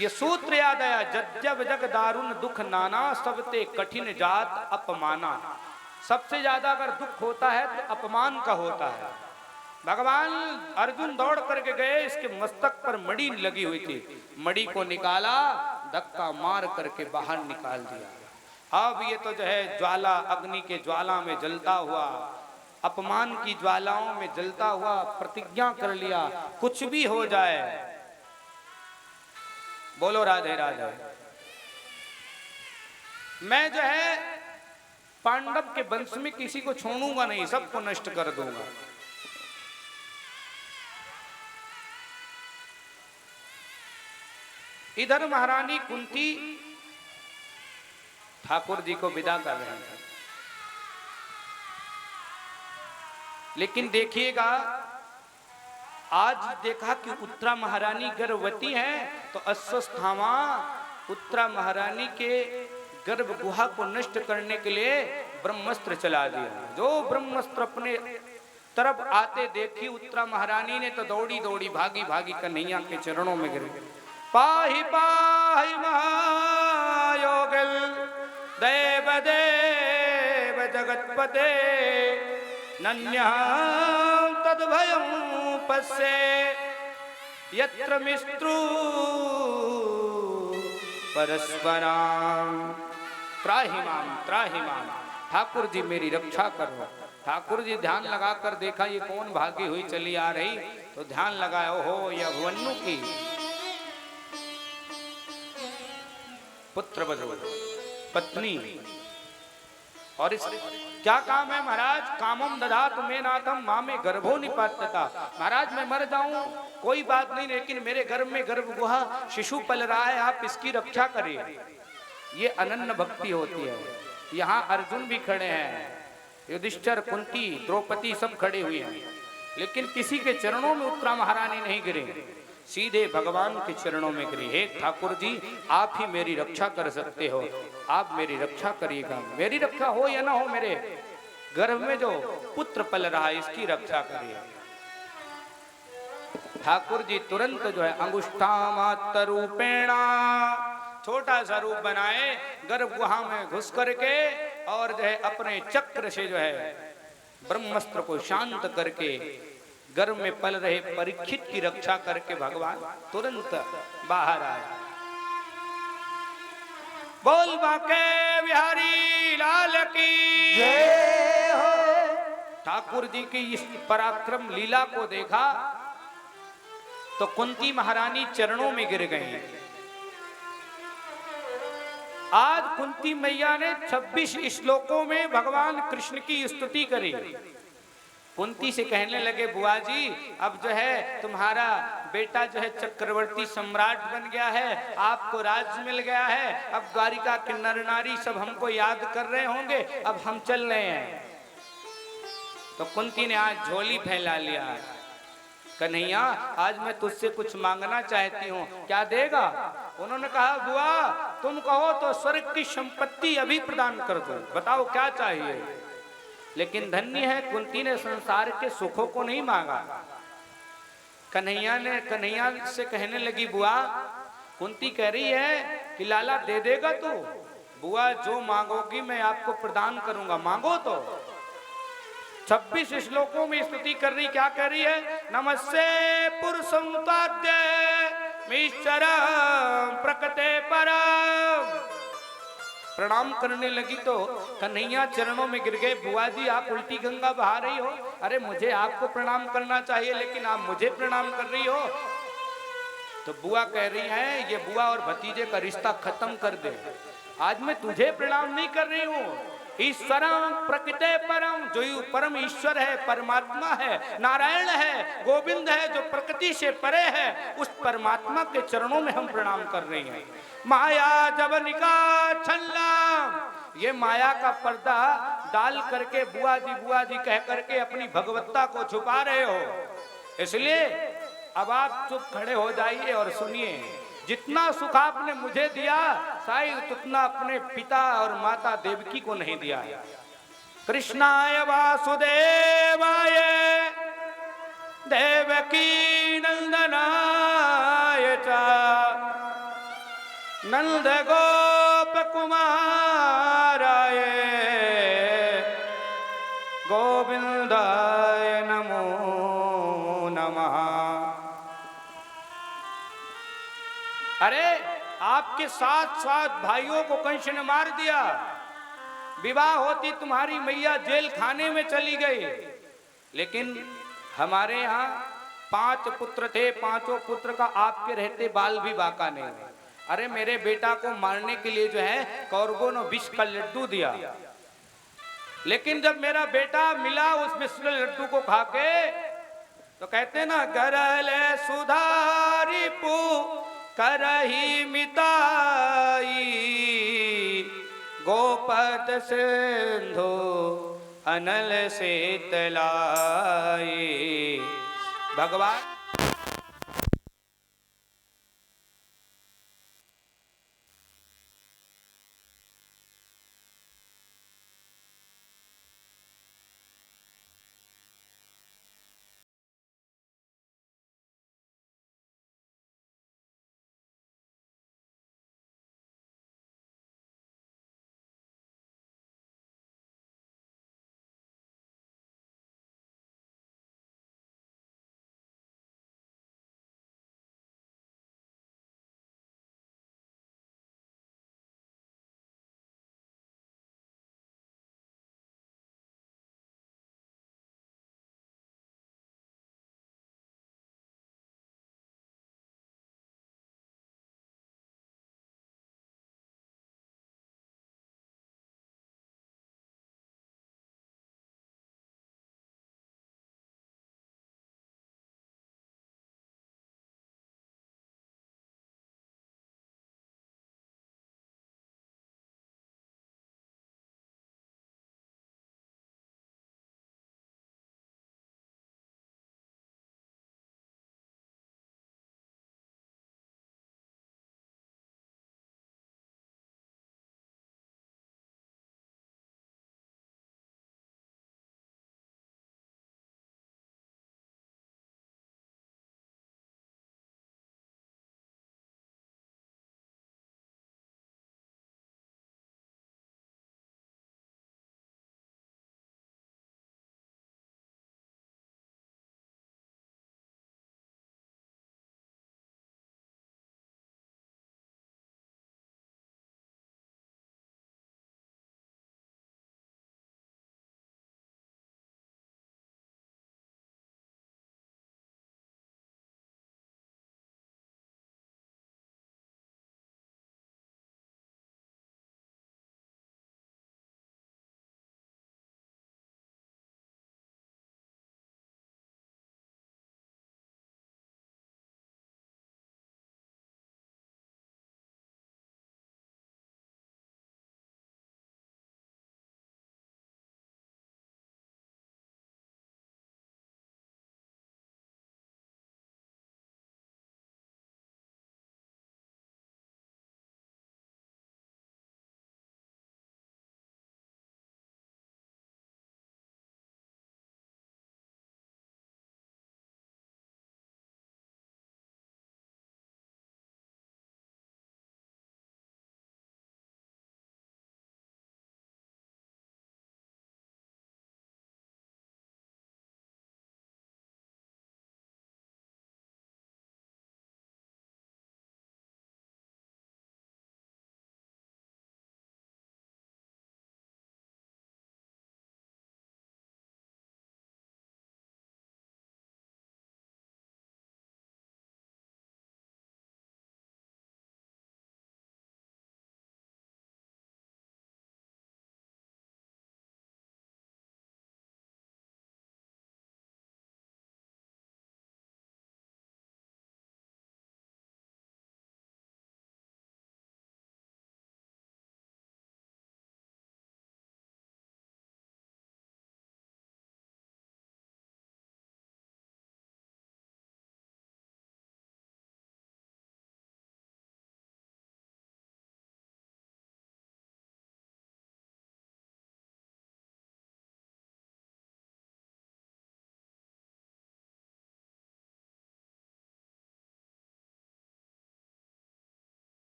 ये सूत्र याद आया, जब जग दारुण दुख नाना, सबते कठिन जात अपमाना। सबसे ज्यादा अगर दुख होता है तो अपमान का होता है। भगवान अर्जुन दौड़ करके गए, इसके मस्तक पर मणि लगी हुई थी, मणि को निकाला, धक्का मार करके बाहर निकाल दिया। अब ये तो जो है ज्वाला, अग्नि के ज्वाला में जलता हुआ, अपमान की ज्वालाओं में जलता हुआ प्रतिज्ञा कर लिया, कुछ भी हो जाए, बोलो राधे राधे, मैं जो है पांडव के वंश में किसी को छोड़ूंगा नहीं, सबको नष्ट कर दूंगा। इधर महारानी कुंती ठाकुर जी को विदा कर रहे हैं, लेकिन देखिएगा आज देखा कि उत्तरा महारानी गर्भवती है, तो अश्वस्थामा उत्तरा महारानी के गर्भ गुहा को नष्ट करने के लिए ब्रह्मास्त्र चला दिया। जो ब्रह्मास्त्र अपने तरफ आते देखी उत्तरा महारानी ने, तो दौड़ी दौड़ी भागी भागी कन्हैया के चरणों में गिरी। पाहि पाहि महायोगिल देव देव जगतपते, नन्यं तद्भयं पश्ये यत्र मित्रु परस्पराम। त्राहि माम, ठाकुर जी मेरी रक्षा करो। ठाकुर जी ध्यान लगाकर देखा ये कौन भागी हुई चली आ रही, तो ध्यान लगाया, ओहो यह अभिमन्यु की पुत्र बधू पत्नी। और इस क्या काम है महाराज? कामम दधातु मे नाथम मामे गर्भो निपात्यता। महाराज मैं मर जाऊं कोई बात नहीं, लेकिन मेरे गर्भ में गर्भ गुहा शिशु पल रहा है, आप इसकी रक्षा करिए। ये अनन्य भक्ति होती है। यहाँ अर्जुन भी खड़े हैं, युधिष्ठिर, कुंती, द्रौपदी सब खड़े हुए हैं, लेकिन किसी के चरणों में उत्तरा महारानी नहीं गिरे, सीधे भगवान के चरणों में गिरी। हे ठाकुर जी आप ही मेरी रक्षा कर सकते हो, आप मेरी रक्षा करिएगा, मेरी रक्षा हो या ना हो, मेरे गर्भ में जो पुत्र पल रहा है इसकी रक्षा करिए। ठाकुर जी तुरंत जो है अंगुष्ठामात्र रूपेणा, छोटा सा रूप बनाए, गर्भ गुहा में घुस करके, और जो है अपने चक्र से जो है ब्रह्मास्त्र को शांत करके गर्भ में पल रहे परीक्षित की रक्षा करके भगवान तुरंत बाहर आए। बोल बाके बिहारी लाल की जय हो। ठाकुर जी की इस पराक्रम लीला को देखा तो कुंती महारानी चरणों में गिर गई। आज कुंती मैया ने 26 श्लोकों में भगवान कृष्ण की स्तुति करी। कुंती से कहने लगे, बुआ जी अब जो है तुम्हारा बेटा जो है चक्रवर्ती सम्राट बन गया है, आपको राज मिल गया है, अब द्वारिका के नर नारी सब हमको याद कर रहे होंगे, अब हम चल रहे हैं। तो कुंती ने आज झोली फैला लिया, कन्हैया आज मैं तुझसे कुछ मांगना चाहती हूँ, क्या देगा? उन्होंने कहा बुआ तुम कहो तो स्वर्ग की संपत्ति अभी प्रदान कर दो, बताओ क्या चाहिए। लेकिन धन्य है कुंती ने संसार के सुखों को नहीं मांगा। कन्हैया से कहने लगी, बुआ कुंती कह रही है कि लाला दे देगा तू? बुआ जो मांगोगी मैं आपको प्रदान करूंगा, मांगो तो। 26 श्लोकों में स्तुति कर रही, क्या कह रही है? नमस्ते पुरुषं ताद्य मीश्वरं प्रकटे परम। प्रणाम करने लगी तो कन्हैया चरणों में गिर गए। बुआ जी आप उल्टी गंगा बहा रही हो, अरे मुझे आपको प्रणाम करना चाहिए लेकिन आप मुझे प्रणाम कर रही हो। तो बुआ कह रही है ये बुआ और भतीजे का रिश्ता खत्म कर दे, आज मैं तुझे प्रणाम नहीं कर रही हूँ, ईश्वरम प्रकृते परम, जो परम ईश्वर है, परमात्मा है, नारायण है, गोविंद है, जो प्रकृति से परे है, उस परमात्मा के चरणों में हम प्रणाम कर रहे हैं। माया जवनिका छल्ला, ये माया का पर्दा डाल करके बुआ जी कह करके अपनी भगवत्ता को छुपा रहे हो, इसलिए अब आप चुप खड़े हो जाइए और सुनिए। जितना सुख आपने मुझे दिया शायद उतना अपने पिता और माता देवकी को नहीं दिया है। कृष्णाय वासुदेवाय देवकी नंदनाय च नंद गोप कुमाराय गोविंदाय नमो नमः। अरे आपके 7 भाइयों को कंस ने मार दिया, विवाह होती तुम्हारी मैया जेल खाने में चली गई, लेकिन हमारे यहाँ 5 पुत्र थे, 5 पुत्र का आपके रहते बाल भी बाका नहीं हुआ। अरे मेरे बेटा को मारने के लिए जो है कौरवों ने विष का लड्डू दिया, लेकिन जब मेरा बेटा मिला उस विष के लड्डू को खा के, तो कहते ना करल सुधारी पू करही मिताई गोपद सिंधु अनल से तलाई। भगवान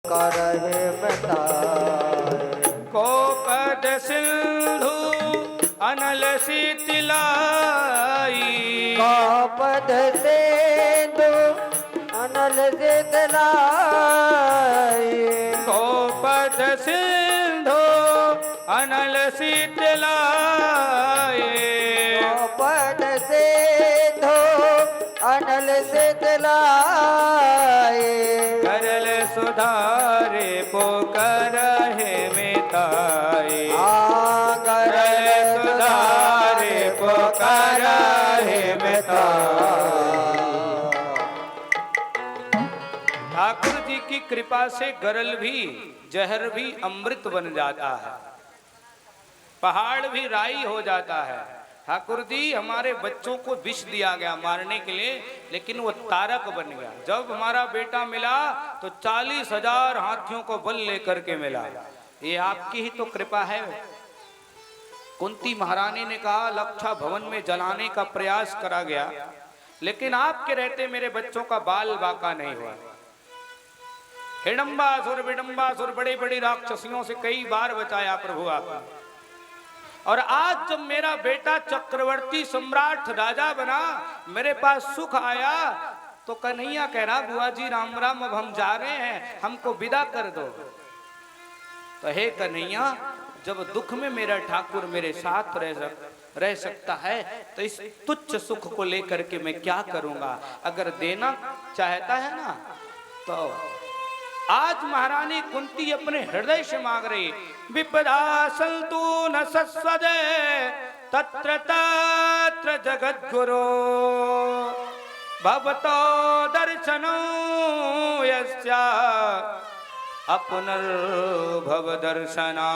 करहे बताए। कोपद सिंधु अनल शीतलाई, कोपद सिंधु अनल शीतलाई, कोपद सिंधु अनल शीतलाई, कोपद सिंधु अनल शीतलाई, करल सुधारे पोकर है मिताई, करल सुधारे पोकर है मिताई। ठाकुर जी की कृपा से गरल भी जहर भी अमृत बन जाता है, पहाड़ भी राई हो जाता है। ठाकुर जी हमारे बच्चों को विष दिया गया मारने के लिए, लेकिन वो तारक बन गया। जब हमारा बेटा मिला तो 40,000 हाथियों को बल लेकर के मिला। ये आपकी ही तो कृपा है। कुंती महारानी ने कहा लक्षा भवन में जलाने का प्रयास करा गया, लेकिन आपके रहते मेरे बच्चों का बाल बाका नहीं हुआ। हिडम्बासुर विडम्बासुर बड़े बड़े राक्षसियों से कई बार बचाया प्रभु आपने। और आज जब मेरा बेटा चक्रवर्ती सम्राट राजा बना, मेरे पास सुख आया, तो कन्हैया कह रहा बुआ जी राम राम, अब हम जा रहे हैं, हमको विदा कर दो। तो हे कन्हैया, जब दुख में मेरा ठाकुर मेरे साथ रह सकता है, तो इस तुच्छ सुख को लेकर के मैं क्या करूंगा। अगर देना चाहता है ना, तो आज महारानी कुंती अपने हृदय से मांग रही, विपदा संतु न सस्वदे तत्र तत्र जगद्गुरो भवतो दर्शनो यस्या अपनर्भव दर्शना।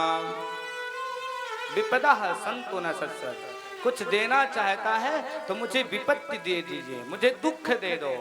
विपदा संतु न सस्वद, कुछ देना चाहता है तो मुझे विपत्ति दे दीजिए, मुझे दुख दे दो।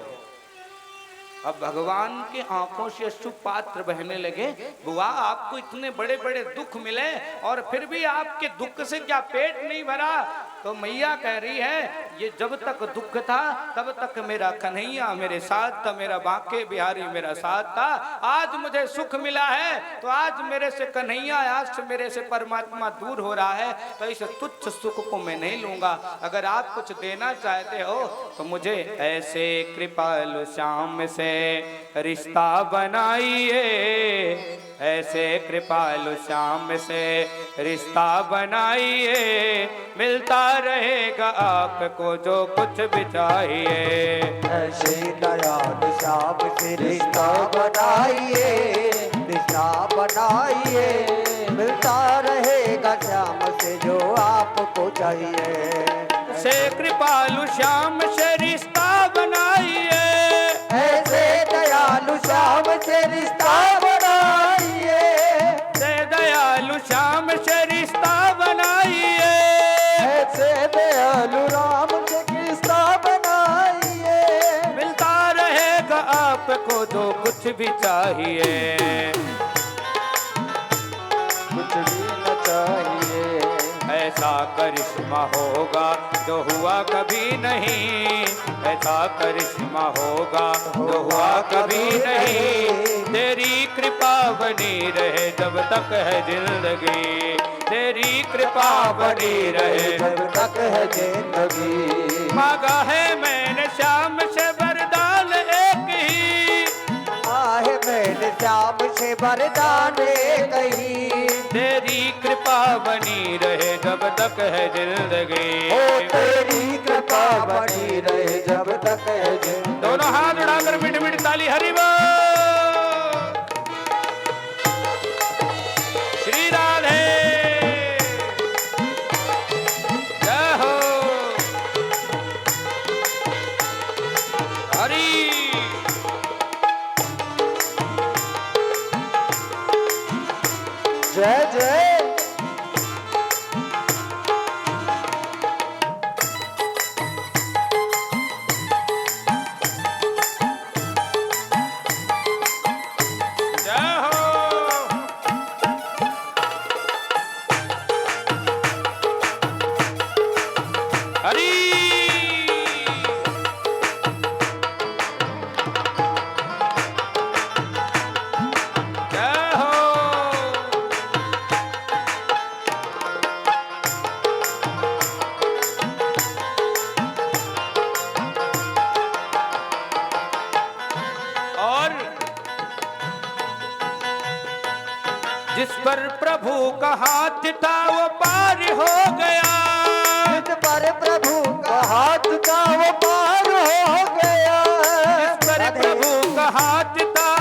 अब भगवान के आंखों से अश्रुपात्र बहने लगे। बुआ आपको इतने बड़े बड़े दुख मिले और फिर भी आपके दुख से क्या पेट नहीं भरा। तो मैया कह रही है ये जब तक दुख था तब तक मेरा कन्हैया मेरे साथ था, मेरा बांके बिहारी मेरा साथ था। आज मुझे सुख मिला है तो आज मेरे से कन्हैया, आज से मेरे से परमात्मा दूर हो रहा है, तो इस तुच्छ सुख को मैं नहीं लूंगा। अगर आप कुछ देना चाहते हो तो मुझे ऐसे कृपालु श्याम से रिश्ता बनाइए, ऐसे कृपालु श्याम से रिश्ता बनाइए, मिलता रहेगा आपको जो कुछ भी चाहिए। ऐसे दयालु श्याम से रिश्ता बनाइए, रिश्ता बनाइए, मिलता रहेगा श्याम से जो आपको चाहिए। से कृपालु श्याम से रिश्ता बनाइए, ऐसे दयालु श्याम से रिश्ता बनाइए, से दयालु श्याम से रिश्ता बनाइए, ऐसे दयालु राम से रिश्ता बनाइए, मिलता रहेगा आपको जो कुछ भी चाहिए। कुछ भी न चाहिए। ऐसा करिश्मा होगा जो हुआ कभी नहीं, ऐसा करिश्मा होगा जो हुआ कभी नहीं। तेरी कृपा बनी रहे जब तक है जिंदगी, तेरी कृपा बनी रहे जब तक है जिंदगी। मांगा है मैंने श्याम से वरदान एक ही, आहे मैंने श्याम से वरदान एक ही। तेरी कृपा बनी रहे जब तक है जिंदगी, ओ तेरी कृपा बनी रहे जब तक है जिंदगी। दोनों हाथ उठाकर मिट मिट ताली हरि बोल। श्री राधे जय हो। हरि जय जय। जय हो। हरि जिस पर प्रभु का हाथ था वो पार हो गया, जिस पर प्रभु का हाथ था वो पार हो गया, जिस पर प्रभु का हाथ था